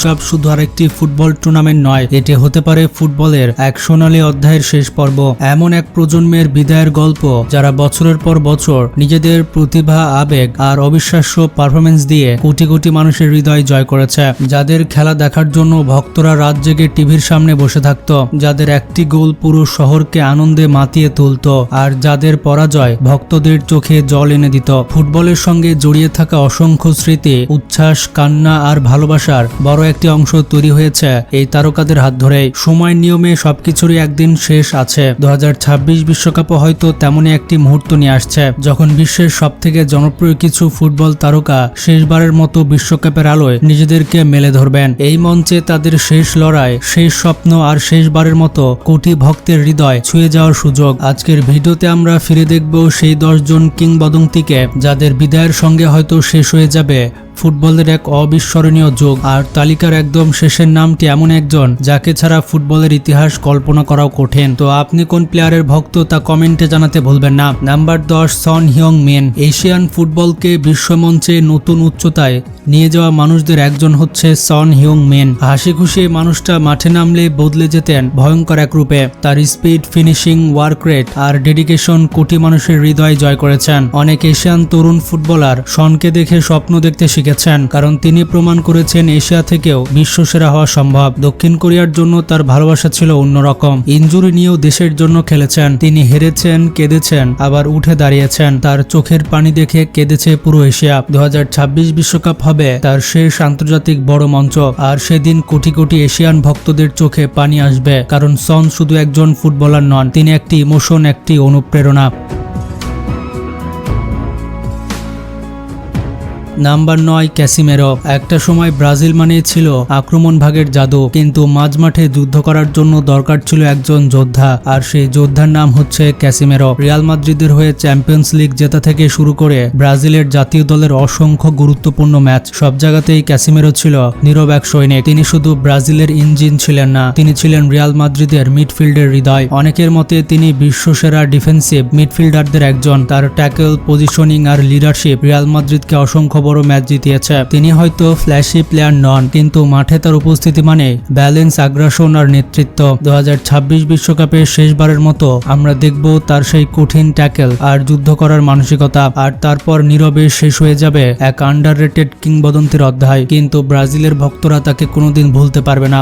সব শুধু আরেকটি ফুটবল টুর্নামেন্ট নয়, এটি হতে পারে ফুটবলের এক সোনালী অধ্যায়ের শেষ পর্ব। এমন এক প্রজন্মের বিদায়ের গল্প যারা বছরের পর বছর নিজেদের প্রতিভা, আবেগ আর অবিশ্বাস্য পারফরমেন্স দিয়ে কোটি কোটি মানুষের হৃদয় জয় করেছে। যাদের খেলা দেখার জন্য ভক্তরা রাত জেগে টিভির সামনে বসে থাকত, যাদের একটি গোল পুরো শহরকে আনন্দে মাতিয়ে তুলত, আর যাদের পরাজয় ভক্তদের চোখে জল এনে দিত। ফুটবলের সঙ্গে জড়িয়ে থাকা অসংখ্য স্মৃতি, উচ্ছ্বাস, কান্না আর ভালোবাসার বড় একটি অংশ তৈরি হয়েছে এই তারকাদের হাত ধরেই। সময়ের নিয়মে সবকিছুরই একদিন শেষ আছে। 2026 বিশ্বকাপও হয়তো তেমনই একটি মুহূর্ত নিয়ে আসছে, যখন বিশ্বের সবথেকে জনপ্রিয় কিছু ফুটবল তারকা শেষবারের মতো বিশ্বকাপের আলোয় নিজেদেরকে মেলে ধরবেন। এই মঞ্চে তাদের শেষ লড়াই, শেষ স্বপ্ন আর শেষবারের মতো কোটি ভক্তের হৃদয় ছুঁয়ে যাওয়ার সুযোগ। আজকের ভিডিওতে আমরা ফিরে দেখব সেই 10 জন কিংবদন্তিকে, যাদের বিদায়ের সঙ্গে হয়তো শেষ হয়ে যাবে ফুটবলের এক অবিস্মরণীয় যুগ। আর তালিকার একদম শেষের নামটি এমন একজন যাকে ছাড়া ফুটবলের ইতিহাস কল্পনা করাও কঠিন। তো আপনি কোন প্লেয়ারের ভক্ত তা কমেন্টে জানাতে ভুলবেন না। নাম্বার 10, সন হিয়ং মিন। এশিয়ান ফুটবলকে বিশ্বমঞ্চে নতুন উচ্চতায় নিয়ে যাওয়া মানুষদের একজন হচ্ছে সন হিয়ং মিন। হাসি খুশি মানুষটা মাঠে নামলে বদলে যেতেন ভয়ঙ্কর এক রূপে। তার স্পিড, ফিনিশিং, ওয়ার্ক রেট আর ডেডিকেশন কোটি মানুষের হৃদয় জয় করেছেন। অনেক এশিয়ান তরুণ ফুটবলার সনকে দেখে স্বপ্ন দেখতে শিখেছেন, কারণ তিনি প্রমাণ করেছেন এশিয়া থেকেও বিশ্বসেরা হওয়া সম্ভব। দক্ষিণ কোরিয়ার জন্য তার ভালোবাসা ছিল অন্যরকম। ইনজুরি নিয়েও দেশের জন্য খেলেছেন। তিনি হেরেছেন, কেঁদেছেন, আবার উঠে দাঁড়িয়েছেন। তার চোখের পানি দেখে কেঁদেছে পুরো এশিয়া। 2026 বিশ্বকাপ হবে তার শেষ আন্তর্জাতিক বড় মঞ্চ, আর সেদিন কোটি কোটি এশিয়ান ভক্তদের চোখে পানি আসবে, কারণ সন শুধু একজন ফুটবলার নন, তিনি একটি ইমোশন, একটি অনুপ্রেরণা। Number 9, Casemiro. একটা সময় ব্রাজিল মানে ছিল আক্রমণ ভাগের জাদু, কিন্তু মাঝমাঠে যুদ্ধ করার জন্য দরকার ছিল একজন যোদ্ধা, আর সেই যোদ্ধার নাম হচ্ছে ক্যাসিমেরো। রিয়াল মাদ্রিদের হয়ে চ্যাম্পিয়ন্স লিগ জেতা থেকে শুরু করে ব্রাজিলের জাতীয় দলের অসংখ্য গুরুত্বপূর্ণ ম্যাচ, সব জায়গাতেই ক্যাসিমেরো ছিল নীরব এক সৈনিক। তিনি শুধু ব্রাজিলের ইঞ্জিন ছিলেন না, তিনি ছিলেন রিয়াল মাদ্রিদের মিডফিল্ডের হৃদয়। অনেকের মতে তিনি বিশ্বসেরা ডিফেন্সিভ মিডফিল্ডারদের একজন। তার ট্যাকল, পজিশনিং আর লিডারশিপ রিয়াল মাদ্রিদকে অসংখ্য বড় ম্যাচ জিতিয়েছে। তিনি হয়তো ফ্ল্যাশি প্লেয়ার নন, কিন্তু মাঠে তার উপস্থিতি মানে ব্যালেন্স, আগ্রাসন আর নেতৃত্ব। 2026 বিশ্বকাপের শেষবারের মতো আমরা দেখব তার সেই কঠিন ট্যাকল আর যুদ্ধ করার মানসিকতা, আর তারপর নীরবে শেষ হয়ে যাবে এক আন্ডাররেটেড কিংবদন্তির অধ্যায়। কিন্তু ব্রাজিলের ভক্তরা তাকে কোনোদিন ভুলতে পারবে না।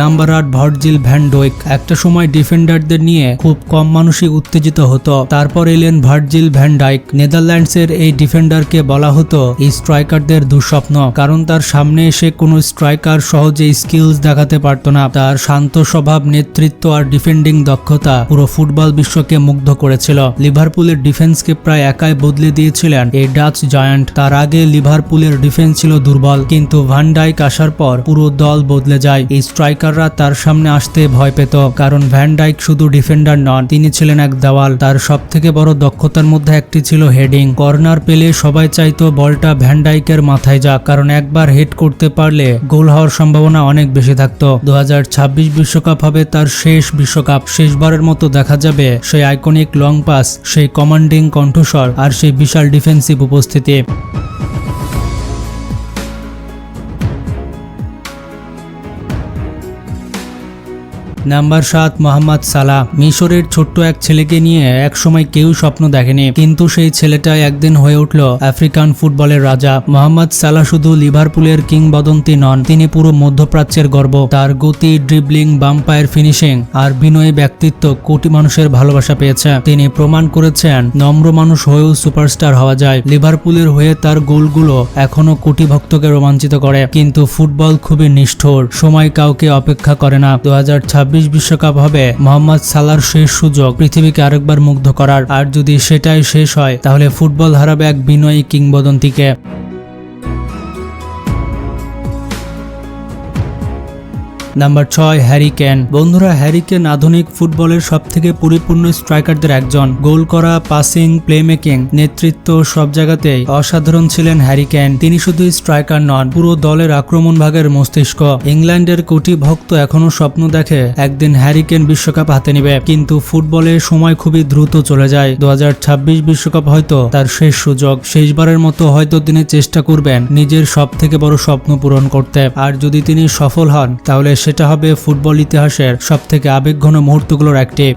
Number 8, Virgil van ডোয়েক। একটা সময় ডিফেন্ডারদের নিয়ে খুব কম মানুষই উত্তেজিত হতো। তারপর এলেন ভার্জিল ভ্যান ডাইক। নেদারল্যান্ডসের এই ডিফেন্ডারকে বলা হতো এই স্ট্রাইকারদের দুঃস্বপ্ন, কারণ তার সামনে এসে কোনো স্ট্রাইকার সহজে স্কিলস দেখাতে পারত না। তার শান্ত স্বভাব, নেতৃত্ব আর ডিফেন্ডিং দক্ষতা পুরো ফুটবল বিশ্বকে মুগ্ধ করেছিল। লিভারপুলের ডিফেন্সকে প্রায় একাই বদলে দিয়েছিলেন এই ডাচ জায়ান্ট। তার আগে লিভারপুলের ডিফেন্স ছিল দুর্বল, কিন্তু ভ্যান ডাইক আসার পর পুরো দল বদলে যায়। এই স্ট্রাইকাররা তার সামনে আসতে ভয় পেত, কারণ ভ্যান ডাইক শুধু ডিফেন্ডার নন, তিনি ছিলেন এক দেওয়াল। তার সবথেকে বড় দক্ষতার মধ্যে একটি ছিল হেডিং। কর্নার পেলে সবাই চাইতো বলটা ভ্যান ডাইকের মাথায় যাক, কারণ একবার হেড করতে পারলে গোল হওয়ার সম্ভাবনা অনেক বেশি থাকতো। 2026 বিশ্বকাপ হবে তার শেষ বিশ্বকাপ। শেষবারের মতো দেখা যাবে সেই আইকনিক লং পাস, সেই কমান্ডিং কণ্ঠস্বর আর সেই বিশাল ডিফেন্সিভ উপস্থিতি। নাম্বার 7, মোহাম্মদ সালাহ। মিশরের ছোট্ট এক ছেলেকে নিয়ে একসময় কেউ স্বপ্ন দেখেনি, কিন্তু সেই ছেলেটা একদিন হয়ে উঠল আফ্রিকান ফুটবলের রাজা। মোহাম্মদ সালাহ শুধু লিভারপুলের কিংবদন্তি নন, তিনি পুরো মধ্যপ্রাচ্যের গর্ব। তার গতি, ড্রিবলিং, বাম্পায়ার ফিনিশিং আর বিনয়ী ব্যক্তিত্ব কোটি মানুষের ভালোবাসা পেয়েছে। তিনি প্রমাণ করেছেন নম্র মানুষ হয়েও সুপারস্টার হওয়া যায়। লিভারপুলের হয়ে তার গোলগুলো এখনো কোটি ভক্তকে রোমাঞ্চিত করে। কিন্তু ফুটবল খুবই নিষ্ঠুর, সময় কাউকে অপেক্ষা করে না। 2026 বিশ্বকাপ হবে মোহাম্মদ সালাহর শেষ সুযোগ পৃথিবীকে আরেকবার মুগ্ধ করার, আর যদি সেটাই শেষ হয় তাহলে ফুটবল হারাবে এক বিনয়ী কিংবদন্তিকে। Number 6 Harry Kane. বন্ধুরা, হ্যারি কেন আধুনিক ফুটবলের সবথেকে পরিপূর্ণ স্ট্রাইকারদের একজন। গোল করা, পাসিং, প্লেমেকিং, নেতৃত্ব সব জায়গাতেই অসাধারণ ছিলেন হ্যারি কেন। তিনি শুধু স্ট্রাইকার নন, পুরো দলের আক্রমণ ভাগের মস্তিষ্ক। ইংল্যান্ডের কোটি ভক্ত এখনো স্বপ্ন দেখে একদিন হ্যারি কেন বিশ্বকাপ হাতে নেবে, কিন্তু ফুটবলের সময় খুবই দ্রুত চলে যায়। 2026 বিশ্বকাপ হয়তো তার শেষ সুযোগ। শেষবারের মতো হয়তো তিনি চেষ্টা করবেন নিজের সবথেকে বড় স্বপ্ন পূরণ করতে। আর যদি তিনি সফল হন তাহলে সেটা হবে ফুটবল ইতিহাসের সবথেকে আবেগঘন মুহূর্তগুলোর একটি।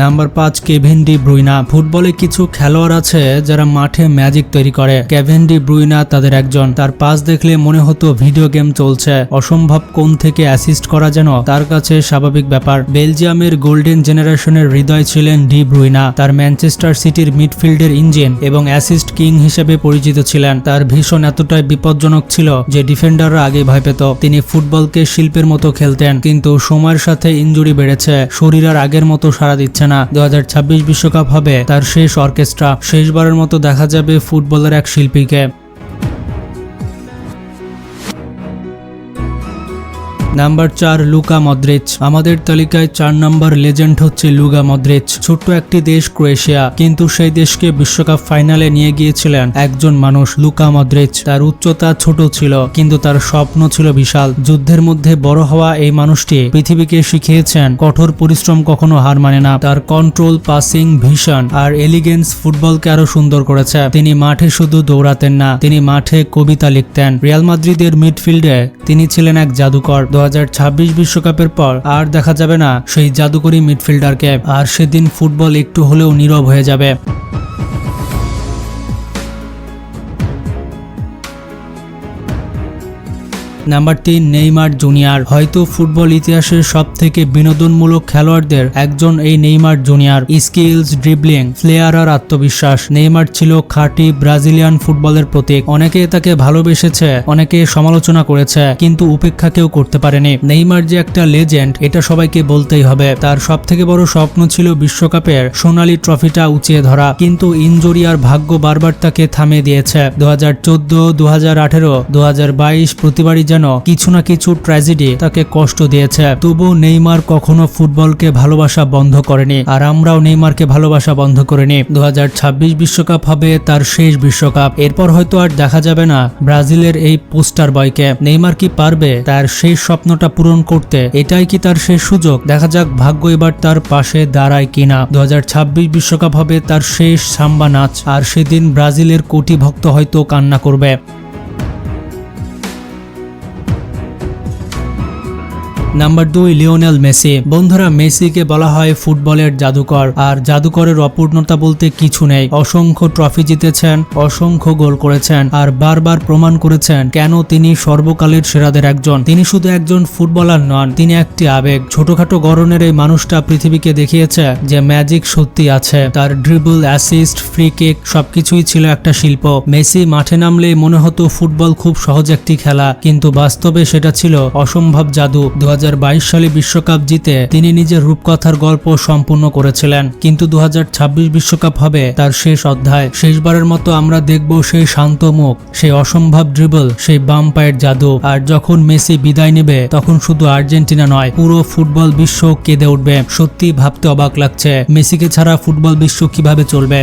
Number 5 Kevin De Bruyne. ফুটবলে কিছু খেলোয়াড় আছে যারা মাঠে ম্যাজিক তৈরি করে। কেভিন ডি ব্রুইনা তাদের একজন। তার পাস দেখলে মনে হতো ভিডিও গেম চলছে। অসম্ভব কোণ থেকে অ্যাসিস্ট করা যেন তার কাছে স্বাভাবিক ব্যাপার। বেলজিয়ামের গোল্ডেন জেনারেশনের হৃদয় ছিলেন ডি ব্রুইনা। তার ম্যানচেস্টার সিটির মিডফিল্ডের ইঞ্জিন এবং অ্যাসিস্ট কিং হিসেবে পরিচিত ছিলেন। তার ভীষণ এতটাই বিপজ্জনক ছিল যে ডিফেন্ডাররা আগে ভয় পেত। তিনি ফুটবলকে শিল্পের মতো খেলতেন, কিন্তু সময়ের সাথে ইনজুরি বেড়েছে, শরীর আর আগের মতো সাড়া দিচ্ছে না। 2026 বিশ্বকাপ হবে তার শেষ অর্কেস্ট্রা। শেষবারের মতো দেখা যাবে ফুটবলের এক শিল্পীকে। Number 4 Luka Modric. আমাদের তালিকায় 4 নম্বর লেজেন্ড হচ্ছে লুকা মদ্রিচ। ছোট্ট একটি দেশ ক্রোয়েশিয়া, কিন্তু সেই দেশকে বিশ্বকাপ ফাইনালে নিয়ে গিয়েছিলেন একজন মানুষ, লুকা মদ্রিচ। তার উচ্চতা ছোট ছিল, কিন্তু তার স্বপ্ন ছিল বিশাল। যুদ্ধের মধ্যে বড় হওয়া এই মানুষটি পৃথিবীকে শিখিয়েছেন কঠোর পরিশ্রম কখনো হার মানে না। তার কন্ট্রোল, পাসিং, ভিশন আর এলিগেন্স ফুটবলকে আরো সুন্দর করেছে। তিনি মাঠে শুধু দৌড়াতেন না, তিনি মাঠে কবিতা লিখতেন। রিয়াল মাদ্রিদের মিডফিল্ডে তিনি ছিলেন এক জাদুকর। 2026 বিশ্বকাপের পর আর দেখা যাবে না সেই জাদুকরী মিডফিল্ডারকে, আর সেদিন ফুটবল একটু হলেও নীরব হয়ে যাবে। Number 3 Neymar junior. হয়তো ফুটবল ইতিহাসের সবথেকে বিনোদনমূলক খেলোয়াড়দের একজন এই Neymar junior. Skills, dribbling, flair আর আত্মবিশ্বাস। নেইমার ছিল খাঁটি ব্রাজিলিয়ান ফুটবলের প্রতীক। অনেকে তাকে ভালোবেসেছে, অনেকে সমালোচনা করেছে, কিন্তু উপেক্ষা কেউ করতে পারেনি। নেইমার যে একটা লেজেন্ড এটা সবাইকে বলতেই হবে। তার সবথেকে বড় স্বপ্ন ছিল বিশ্বকাপের সোনালী ট্রফিটা উঁচিয়ে ধরা, কিন্তু ইনজুরি আর ভাগ্য বারবার তাকে থামিয়ে দিয়েছে। 2014, 2018, 2022 প্রতিবারই যেন কিছু না কিছু ট্র্যাজেডি তাকে কষ্ট দিয়েছে। তবু নেইমার কখনো ফুটবলকে ভালোবাসা বন্ধ করেনি, আর আমরাও নেইমারকে ভালোবাসা বন্ধ করিনি। 2026 বিশ্বকাপ হবে তার শেষ বিশ্বকাপ। এরপর হয়তো আর দেখা যাবে না ব্রাজিলের এই পোস্টার বয়কে। নেইমার কি পারবে তার শেষ স্বপ্নটা পূরণ করতে? এটাই কি তার শেষ সুযোগ? দেখা যাক ভাগ্য এবার তার পাশে দাঁড়ায় কিনা। 2026 বিশ্বকাপ হবে তার শেষ সাম্বা নাচ, আর সেদিন ব্রাজিলের কোটি ভক্ত হয়তো কান্না করবে। Number 2 Lionel Messi. বন্ধুরা, মেসিকে বলা হয় ফুটবলের জাদুকর, আর জাদুকরের অপূর্ণতা বলতে কিছু নেই। অসংখ্য ট্রফি জিতেছেন, অসংখ্য গোল করেছেন, আর বারবার প্রমাণ করেছেন কেন তিনি সর্বকালের সেরাদের একজন। তিনি শুধু একজন ফুটবলার নন, তিনি একটি আবেগ। ছোটখাটো গড়নের এই মানুষটা পৃথিবীকে দেখিয়েছে যে ম্যাজিক সত্যি আছে। তার ড্রিবল, অ্যাসিস্ট, ফ্রি কিক সবকিছুই ছিল একটা শিল্প। মেসি মাঠে নামলেই মনে হতো ফুটবল খুব সহজ একটি খেলা, কিন্তু বাস্তবে সেটা ছিল অসম্ভব জাদু। 2022 সালে বিশ্বকাপ জিতে তিনি নিজের রূপকথার গল্প সম্পূর্ণ করেছিলেন, কিন্তু 2026 বিশ্বকাপ হবে তার শেষ অধ্যায়। শেষবারের মতো আমরা দেখব সেই শান্ত মুখ, সেই অসম্ভব ড্রিবল, সেই বাম পায়ের জাদু। আর যখন মেসি বিদায় নেবে তখন শুধু আর্জেন্টিনা নয়, পুরো ফুটবল বিশ্ব কেঁদে উঠবে। সত্যি ভাবতে অবাক লাগছে, মেসিকে ছাড়া ফুটবল বিশ্ব কিভাবে চলবে।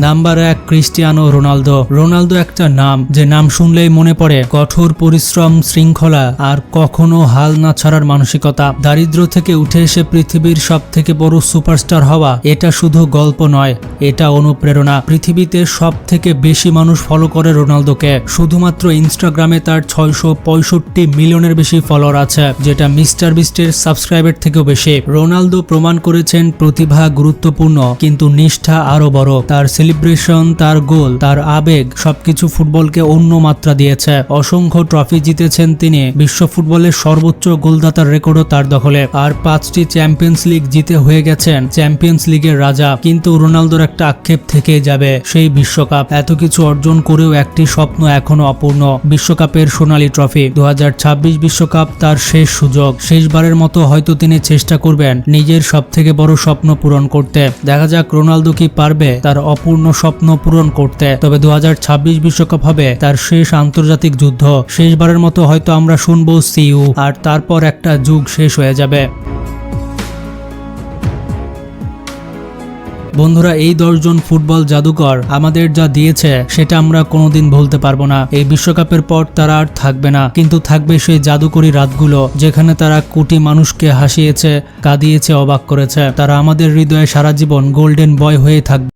Number 1 Cristiano Ronaldo. রোনালদো একটা নাম, যে নাম শুনলেই মনে পড়ে কঠোর পরিশ্রম, শৃঙ্খলা আর কখনো হাল না ছাড়ার মানসিকতা। দারিদ্র থেকে উঠে এসে পৃথিবীর সবথেকে বড় সুপারস্টার হওয়া এটা শুধু গল্প নয়, এটা অনুপ্রেরণা। পৃথিবীতে সবথেকে বেশি মানুষ ফলো করে রোনালদোকে। শুধুমাত্র ইনস্টাগ্রামে তার 665 মিলিয়নের বেশি ফলোয়ার আছে, যেটা মিস্টার বিস্টের সাবস্ক্রাইবার থেকেও বেশি। রোনালদো প্রমাণ করেছেন প্রতিভা গুরুত্বপূর্ণ, কিন্তু নিষ্ঠা আরো বড়। তার সেলিব্রেশন, তার গোল, তার আবেগ সবকিছু ফুটবলকে অন্য মাত্রা দিয়েছে। অসংখ্য ট্রফি জিতেছেন তিনি, বিশ্ব ফুটবলের সর্বোচ্চ গোলদাতার রেকর্ডও তার দখলে। আর 5টি চ্যাম্পিয়ন্স লিগ জিতে হয়ে গেছেন চ্যাম্পিয়ন্স লিগের রাজা। কিন্তু রোনালদোর একটা আক্ষেপ থেকেই যাবে, সেই বিশ্বকাপ। এত কিছু অর্জন করেও একটি স্বপ্ন এখনো অপূর্ণ, বিশ্বকাপের সোনালী ট্রফি। 2026 বিশ্বকাপ তার শেষ সুযোগ। শেষবারের মতো হয়তো তিনি চেষ্টা করবেন নিজের সবথেকে বড় স্বপ্ন পূরণ করতে। দেখা যাক রোনালদো কি পারবে তার অপূর্ণ স্বপ্ন পূরণ করতে। তবে 2026 বিশ্বকাপ হবে তার শেষ আন্তর্জাতিক যুদ্ধ। শেষবারের মতো হয়তো আমরা শুনবো সিইউ, আর তারপর একটা যুগ শেষ হয়ে যাবে। বন্ধুরা, এই 10 জন ফুটবল জাদুকর আমাদের যা দিয়েছে সেটা আমরা কোনোদিন ভুলতে পারবো না। এই বিশ্বকাপের পর তারা আর থাকবে না, কিন্তু থাকবে সেই জাদুকরী রাতগুলো যেখানে তারা কোটি মানুষকে হাসিয়েছে, কাঁদিয়েছে, অবাক করেছে। তারা আমাদের হৃদয়ে সারা জীবন গোল্ডেন বয় হয়ে থাকবে।